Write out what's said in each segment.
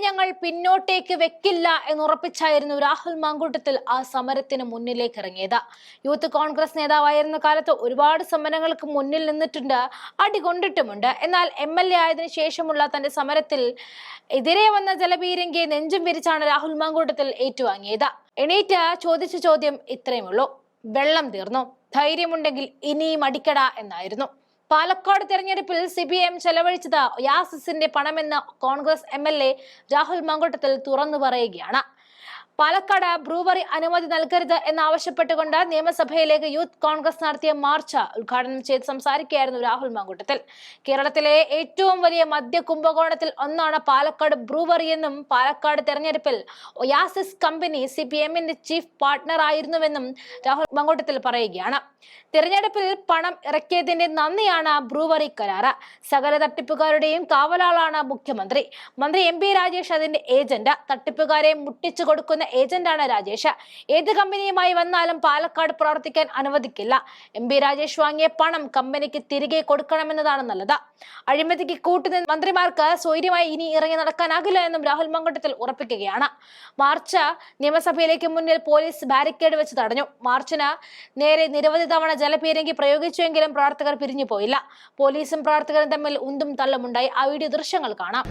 ഞങ്ങൾ പിന്നോട്ടേക്ക് വെക്കില്ല എന്നുറപ്പിച്ചായിരുന്നു രാഹുൽ മാങ്കൂട്ടത്തിൽ ആ സമരത്തിന് മുന്നിലേക്ക് ഇറങ്ങിയത്. യൂത്ത് കോൺഗ്രസ് നേതാവായിരുന്ന കാലത്ത് ഒരുപാട് സമരങ്ങൾക്ക് മുന്നിൽ നിന്നിട്ടുണ്ട്, അടികൊണ്ടിട്ടുമുണ്ട്. എന്നാൽ MLA ആയതിനു ശേഷമുള്ള തന്റെ സമരത്തിൽ എതിരെ വന്ന ജലപീരങ്കിയെ നെഞ്ചും വിരിച്ചാണ് രാഹുൽ മാങ്കൂട്ടത്തിൽ ഏറ്റുവാങ്ങിയത്. എണീറ്റ് ചോദിച്ച ചോദ്യം ഇത്രയുമുള്ളൂ: വെള്ളം തീർന്നു, ധൈര്യമുണ്ടെങ്കിൽ ഇനിയും അടിക്കട എന്നായിരുന്നു. പാലക്കാട് തെരഞ്ഞെടുപ്പിൽ CPM ചെലവഴിച്ചത് യാസിസിന്റെ പണമെന്ന് കോൺഗ്രസ് MLA രാഹുൽ മാങ്കൂട്ടത്തിൽ തുറന്നു പറയുകയാണ്. പാലക്കാട് ബ്രൂവറി അനുമതി നൽകരുത് എന്നാവശ്യപ്പെട്ടുകൊണ്ട് നിയമസഭയിലേക്ക് യൂത്ത് കോൺഗ്രസ് നടത്തിയ മാർച്ച് ഉദ്ഘാടനം ചെയ്ത് സംസാരിക്കുകയായിരുന്നു രാഹുൽ മാങ്കൂട്ടത്തിൽ. കേരളത്തിലെ ഏറ്റവും വലിയ മദ്യ കുംഭകോണത്തിൽ ഒന്നാണ് പാലക്കാട് ബ്രൂവറി എന്നും പാലക്കാട് തെരഞ്ഞെടുപ്പിൽ ഒയാസിസ് കമ്പനി CPMന്റെ ചീഫ് പാർട്ട്ണർ ആയിരുന്നുവെന്നും രാഹുൽ മാങ്കൂട്ടത്തിൽ പറയുകയാണ്. തെരഞ്ഞെടുപ്പിൽ പണം ഇറക്കിയതിന്റെ നന്ദിയാണ് ബ്രൂവറി കരാറ്. സകല തട്ടിപ്പുകാരുടെയും കാവലാളാണ് മുഖ്യമന്ത്രി. മന്ത്രി MP രാജേഷ് അതിന്റെ ഏജന്റ്. തട്ടിപ്പുകാരെ മുട്ടിച്ചു കൊടുക്കുന്ന ഏജന്റാണ് രാജേഷ്. ഏത് കമ്പനിയുമായി വന്നാലും പാലക്കാട് പ്രവർത്തിക്കാൻ അനുവദിക്കില്ല. MP രാജേഷ് വാങ്ങിയ പണം കമ്പനിക്ക് തിരികെ കൊടുക്കണമെന്നതാണ് നല്ലത്. അഴിമതിക്ക് കൂട്ടുനിന്ന മന്ത്രിമാർക്ക് സ്വൈര്യമായി ഇനി ഇറങ്ങി നടക്കാനാകില്ല എന്നും രാഹുൽ മാങ്കൂട്ടത്തിൽ ഉറപ്പിക്കുകയാണ്. മാർച്ച് നിയമസഭയിലേക്ക് മുന്നിൽ പോലീസ് ബാരിക്കേഡ് വെച്ച് തടഞ്ഞു. മാർച്ചിന് നേരെ നിരവധി തവണ ജലപീരങ്കി പ്രയോഗിച്ചുവെങ്കിലും പ്രവർത്തകർ പിരിഞ്ഞു പോയില്ല. പോലീസും പ്രവർത്തകരും തമ്മിൽ ഉന്തും തള്ളുമുണ്ടായി. ആ വീഡിയോ ദൃശ്യങ്ങൾ കാണാം.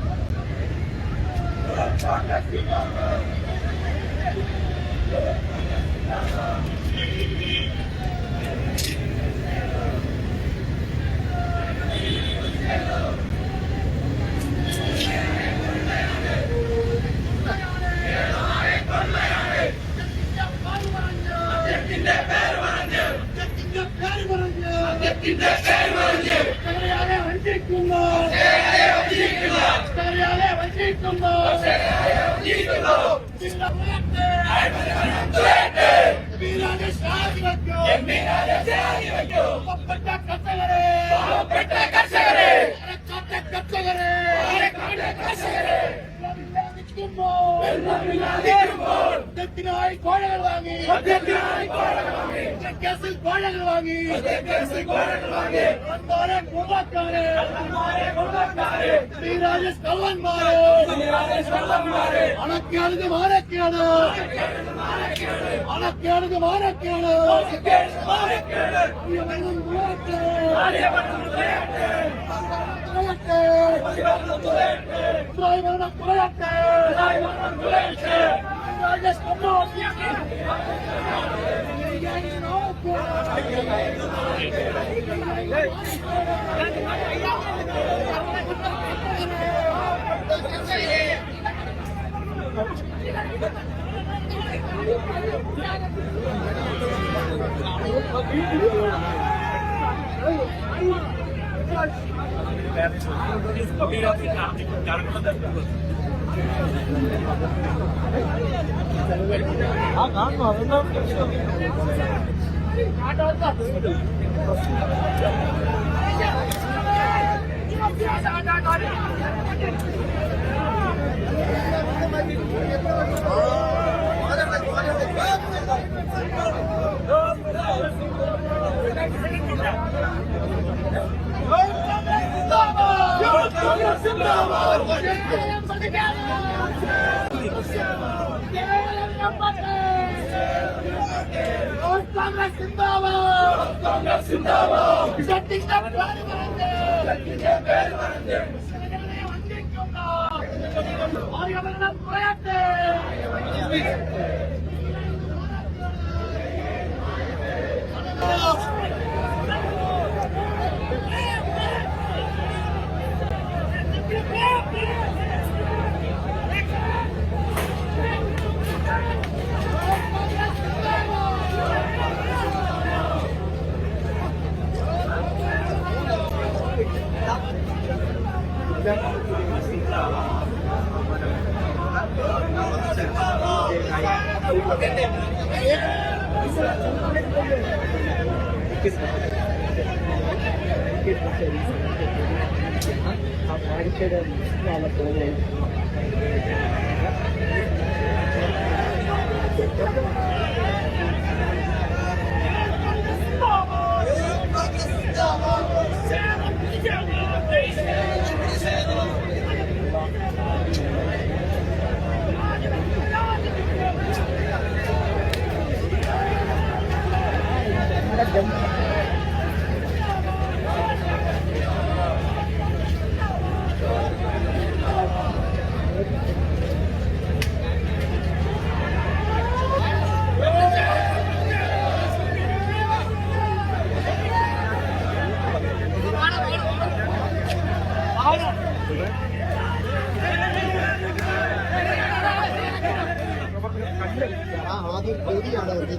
ആദ്യം പേടിയാണ് എത്തുന്നത്. ഇത്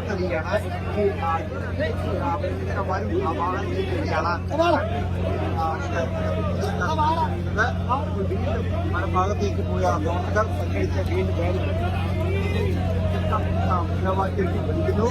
കഴിയാണ് വരും വീണ്ടും ഭാഗത്തേക്ക് പോയ ഡോക്ടർ സംഘടിച്ച വീണ്ടും മുദ്രാവാക്യം പഠിക്കുന്നു.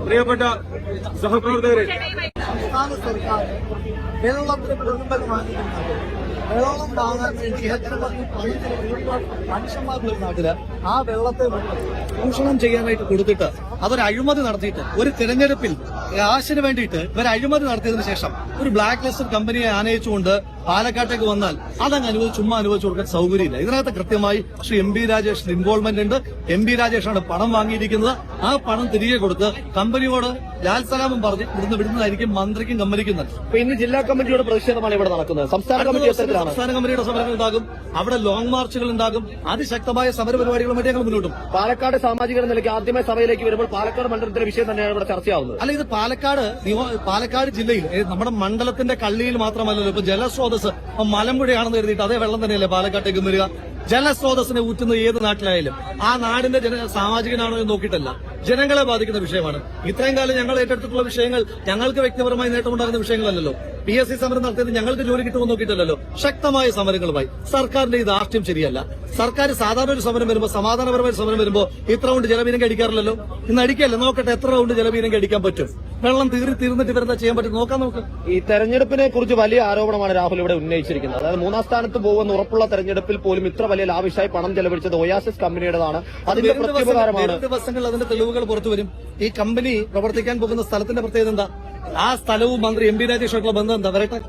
പ്രിയപ്പെട്ട സഹപ്രവർത്തകരെ, സംസ്ഥാന സർക്കാർ വെള്ളത്തിന് പ്രതിഫലം വാങ്ങിക്കുന്നത് വെള്ളം വാങ്ങാൻ വേണ്ടി മനുഷ്യന്മാരുടെ നാട്ടില് ആ വെള്ളത്തെ ചൂഷണം ചെയ്യാനായിട്ട് കൊടുത്തിട്ട് അതൊരു അഴിമതി നടത്തിയിട്ട് ഒരു തിരഞ്ഞെടുപ്പിൽ കാശിന് വേണ്ടിയിട്ട് ഇവർ അഴിമതി നടത്തിയതിനു ശേഷം ഒരു ബ്ലാക്ക് ലിസ്റ്റഡ് കമ്പനിയെ ആനയിച്ചുകൊണ്ട് പാലക്കാട്ടേക്ക് വന്നാൽ അതങ്ങ് ചുമ്മാ അനുവദിച്ചു കൊടുക്കാൻ സൗകര്യമില്ല. ഇതിനകത്ത് കൃത്യമായി ശ്രീ എം ബി രാജേഷിന്റെ ഇൻവോൾവ്മെന്റ് ഉണ്ട്. എം ബി രാജേഷാണ് പണം വാങ്ങിയിരിക്കുന്നത്. ആ പണം തിരികെ കൊടുത്ത് കമ്പനിയോട് ലാൽ സലാമും പറഞ്ഞ് ഇവിടുന്ന് വിടുന്നതായിരിക്കും മന്ത്രിക്കും കമ്പനിക്കും തന്നെ. ഇന്ന് ജില്ലാ കമ്മിറ്റിയുടെ പ്രതിഷേധമാണ് ഇവിടെ നടക്കുന്നത്. സംസ്ഥാന കമ്മിറ്റിയുടെ സമരങ്ങൾ ഉണ്ടാകും, അവിടെ ലോങ് മാർച്ചുകൾ ഉണ്ടാകും, അതിശക്തമായ സമരപരിപാടികളുമായിട്ട് ഞങ്ങൾ മുന്നോട്ടും. പാലക്കാട് സാമാജിക നിലയ്ക്ക് ആദ്യമായി സഭയിലേക്ക് വരുമ്പോൾ പാലക്കാട് മണ്ഡലത്തിലെ വിഷയം തന്നെയാണ് ഇവിടെ ചർച്ചയാവുന്നത്. അല്ല, ഇത് പാലക്കാട് ജില്ലയിൽ നമ്മുടെ മണ്ഡലത്തിന്റെ കള്ളിയിൽ മാത്രമല്ലല്ലോ ഇപ്പൊ ജലസ്രോതസ് മലമ്പുഴയാണെന്ന് കരുതിയിട്ട് അതേ വെള്ളം തന്നെയല്ലേ പാലക്കാട്ടേക്ക് വരിക. ജലസ്രോതസ്സിനെ ഊറ്റുന്നത് ഏത് നാട്ടിലായാലും ആ നാടിന്റെ സാമാജികനാണോ എന്ന് നോക്കിയിട്ടല്ല, ജനങ്ങളെ ബാധിക്കുന്ന വിഷയമാണ്. ഇത്രയും കാലം ഞങ്ങൾ ഏറ്റെടുത്തിട്ടുള്ള വിഷയങ്ങൾ ഞങ്ങൾക്ക് വ്യക്തിപരമായി നേട്ടമുണ്ടാകുന്ന വിഷയങ്ങളല്ലല്ലോ. PSC സമരം നടത്തിയത് ഞങ്ങൾക്ക് ജോലി കിട്ടുമെന്ന് നോക്കിയിട്ടല്ലോ. ശക്തമായ സമരങ്ങളുമായി സർക്കാരിന്റെ ഈ ധാർഷ്ട്യം ശരിയല്ല. സർക്കാർ സാധാരണ ഒരു സമരം വരുമ്പോൾ, സമാധാനപരമായ സമരം വരുമ്പോൾ ഇത്ര റൗണ്ട് ജലപീരങ്കി അടിക്കാറില്ലല്ലോ. ഇന്ന് അടിക്കല്ലേ, നോക്കട്ടെ എത്ര റൗണ്ട് ജലപീരങ്കി അടിക്കാൻ പറ്റും. വെള്ളം തീർന്നിട്ട് ഇവരെന്താ ചെയ്യാൻ പറ്റും നോക്കാം. ഈ തെരഞ്ഞെടുപ്പിനെ കുറിച്ച് വലിയ ആരോപണമാണ് രാഹുൽ ഇവിടെ ഉന്നയിച്ചിരിക്കുന്നത്. അതായത് 3ാം സ്ഥാനത്ത് പോകുമെന്ന് ഉറപ്പുള്ള തെരഞ്ഞെടുപ്പിൽ പോലും ഇത്ര വലിയ ലാവിഷായി പണം ചെലവഴിച്ചത് ഒയാസിസ് കമ്പനിയുടേതാണ്. അതിന്റെ പ്രത്യുപകാരമാണ്. ദിവസങ്ങളിൽ അതിന്റെ തെളിവുകൾ പുറത്തുവരും. ഈ കമ്പനി പ്രവർത്തിക്കാൻ പോകുന്ന സ്ഥലത്തിന്റെ പ്രത്യേകത എന്താ? ആ സ്ഥലവും മന്ത്രി എം ബി രാജേഷുമായിട്ടുള്ള ബന്ധം എന്താ? വരട്ടെ.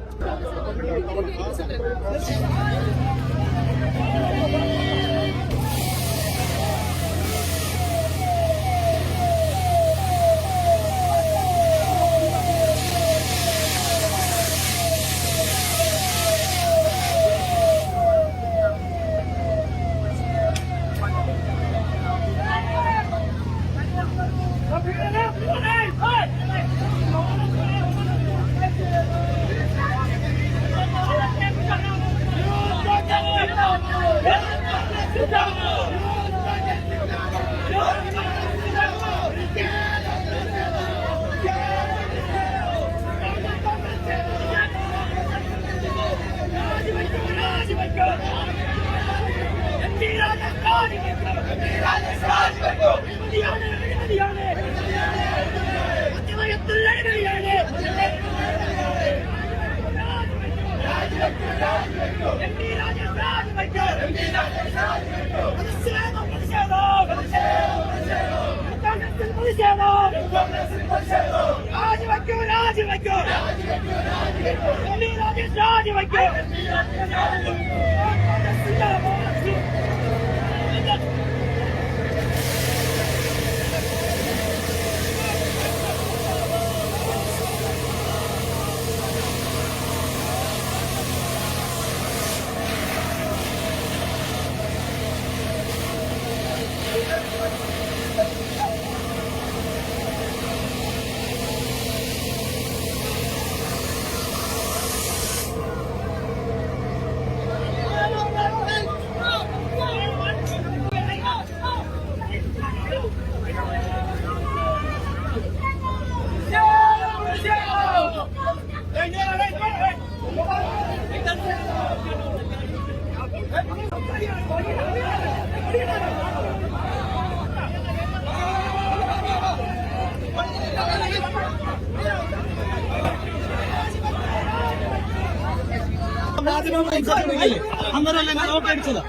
മാധ്യമങ്ങളോട് സംസാരിക്കുന്നില്ലേ? അന്നേരമല്ലേ ഞാൻ നോട്ട് അടിച്ചത്?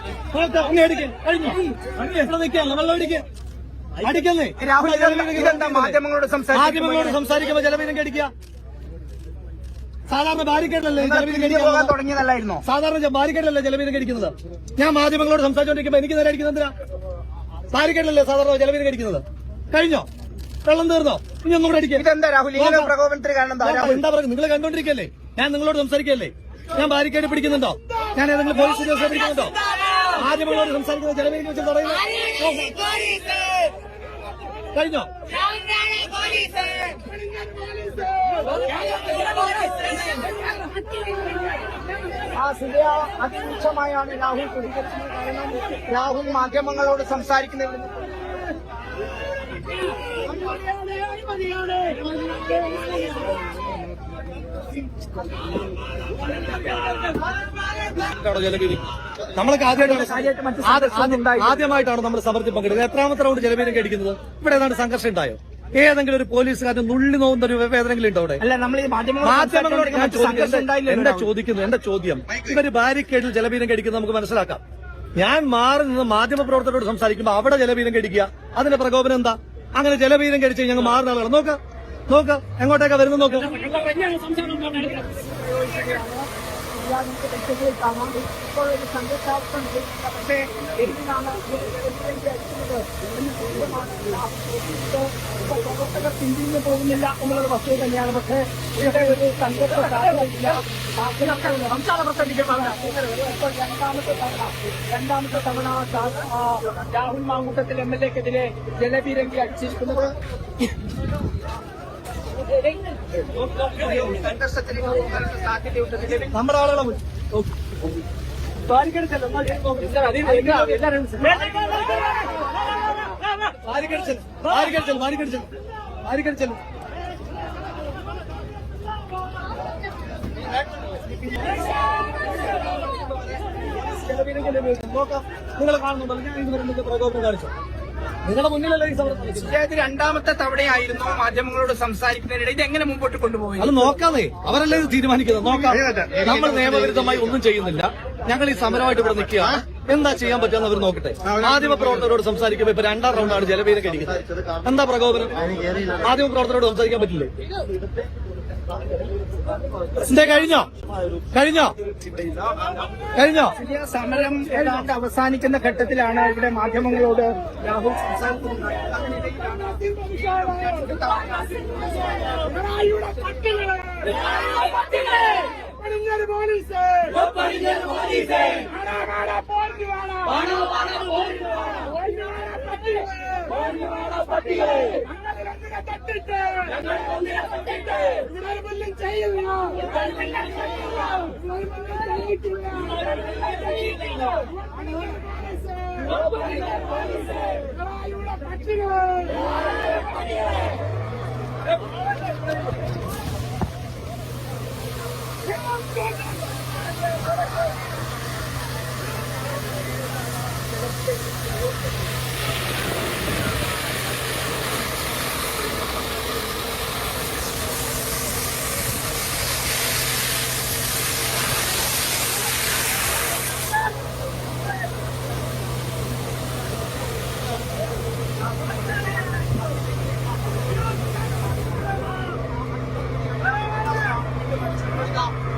എത്ര നിൽക്കാനല്ലോ വെള്ളം അടിക്കുന്നേ. മാധ്യമങ്ങളോട് സംസാരിക്കുമ്പോ ജലപീരങ്കി അടിക്കുക. സാധാരണ ബാരിക്കേഡല്ലേ ജലപീരങ്കി തുടങ്ങിയതല്ലായിരുന്നോ? സാധാരണ ബാരിക്കേഡല്ലേ ജലപീരങ്കി അടിക്കുന്നത്? ഞാൻ മാധ്യമങ്ങളോട് സംസാരിച്ചുകൊണ്ടിരിക്കുമ്പോ എനിക്ക് നേരെ അടിക്കുന്നത് എന്തിനാ? ബാരിക്കേഡല്ലേ സാധാരണ ജലപീരങ്കി അടിക്കുന്നത്? കഴിഞ്ഞോ? വെള്ളം തീർന്നോ? ഇനി ഒന്നുകൂടെ അടിക്കുക. ഇതെന്താ രാഹുൽ ഇങ്ങനെ പ്രകോപനത്തിന് കാരണം എന്താ പറയുക? നിങ്ങൾ കണ്ടോണ്ടിരിക്കല്ലേ? ഞാൻ നിങ്ങളോട് സംസാരിക്കല്ലേ? ഞാൻ ബാരിക്കേഡ് പിടിക്കുന്നുണ്ടോ? ഞാൻ ഏതെങ്കിലും പോലീസ് ഉദ്യോഗസ്ഥരെ പിടിക്കുന്നുണ്ടോ? മാധ്യമങ്ങളോട് സംസാരിക്കുന്നത് ജലപീരങ്കി വെച്ച് പറയുന്നത് കഴിഞ്ഞോ? അതിരൂക്ഷമായാണ് രാഹുൽ പ്രതികരിച്ചത്. കാരണം രാഹുൽ മാധ്യമങ്ങളോട് സംസാരിക്കുന്നത് നമ്മളൊക്കെ ആദ്യമായിട്ടാണ് നമ്മൾ സമരത്തിൽ പങ്കെടുക്കുന്നത്. എത്രാമത്തെ റൗണ്ട് ജലപീരങ്കി അടിക്കുന്നത്? ഇവിടെ ഏതാണ്ട് സംഘർഷം ഉണ്ടായോ? ഏതെങ്കിലും ഒരു പോലീസുകാരന് നുള്ളി നോവുന്ന ഒരു വേദനെങ്കിലും ഉണ്ടോ അവിടെ? അല്ല, നമ്മൾ ഈ മാധ്യമങ്ങളോട് ഞാൻ എന്റെ ചോദ്യം, ഇവര് ബാരിക്കേഡിൽ ജലപീരങ്കി അടിക്കുന്നത് നമുക്ക് മനസ്സിലാക്കാം. ഞാൻ മാറി നിന്ന് മാധ്യമപ്രവർത്തകരോട് സംസാരിക്കുമ്പോൾ അവിടെ ജലപീരങ്കി അടിക്കുക, അതിന്റെ പ്രകോപനം എന്താ? അങ്ങനെ ജലപീരങ്കി അടിച്ച് ഞങ്ങൾ മാറുന്ന ആളുകൾ നോക്ക് എങ്ങോട്ടേക്കാ വരുന്നത് നോക്ക്. പിന്തിരിഞ്ഞു പോകുന്നില്ല എന്നുള്ളത് വസ്തുത തന്നെയാണ്. പക്ഷേ ഇവിടെ ഒരു സംഘർഷ രണ്ടാമത്തെ തവണ രാഹുൽ മാങ്കൂട്ടത്തിൽ MLA-ക്കെതിരെ ജലപീരങ്കി അടിച്ചിരിക്കുന്നത്. നമ്മുടെ ആളുകളെ നിങ്ങൾ കാണുന്നുണ്ടല്ലോ, ഞാൻ ഇതുവരെ പ്രകോപനം കാണിച്ചു. നിങ്ങളുടെ മുന്നിലല്ല ഈ സമരം. ഇത് രണ്ടാമത്തെ തവണയായിരുന്നു മാധ്യമങ്ങളോട് സംസാരിക്കുന്നതിനിടെ. ഇത് എങ്ങനെ മുമ്പോട്ട് കൊണ്ടുപോയി? അത് നോക്കാന്നേ, അവരല്ലേ ഇത് തീരുമാനിക്കുന്നത്. നോക്കാം. നമ്മൾ നിയമവിരുദ്ധമായി ഒന്നും ചെയ്യുന്നില്ല. ഞങ്ങൾ ഈ സമരമായിട്ട് ഇവിടെ നിൽക്കുകയാണ്. എന്താ ചെയ്യാൻ പറ്റുമെന്ന് അവർ നോക്കട്ടെ. മാധ്യമപ്രവർത്തകരോട് സംസാരിക്കുമ്പോൾ ഇപ്പൊ രണ്ടാം റൗണ്ടാണ് ജലപീരങ്കി അടിക്കുന്നത്. എന്താ പ്രകോപനം? മാധ്യമപ്രവർത്തകരോട് സംസാരിക്കാൻ പറ്റില്ലേ? കഴിഞ്ഞോ? സമരം ഏതാണ്ട് അവസാനിക്കുന്ന ഘട്ടത്തിലാണ് ഇവിടെ മാധ്യമങ്ങളോട് രാഹുൽ സംസാരിക്കുന്നത്.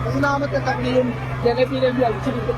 മൂന്നാമത്തെ തവണയും ജലപീരങ്കി അടിച്ചിരിക്കും.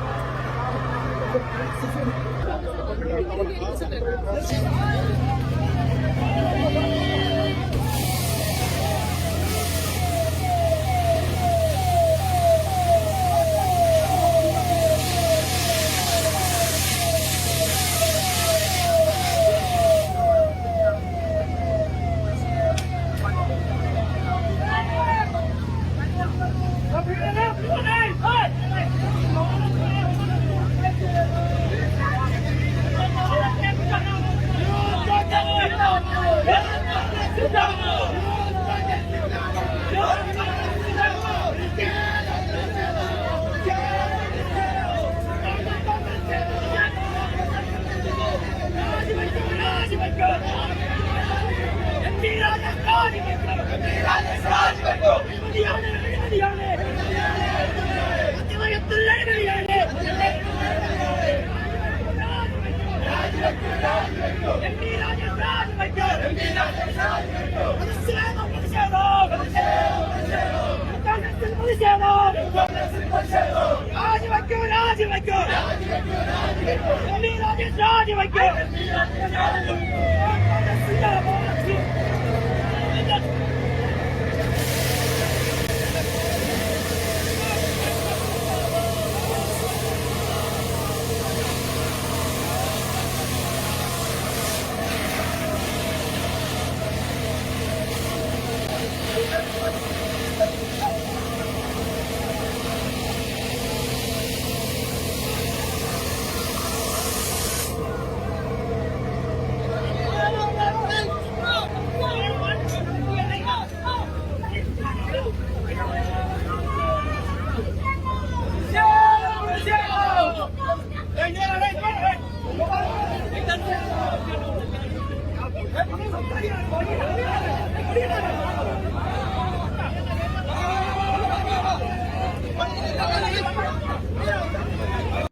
Hey,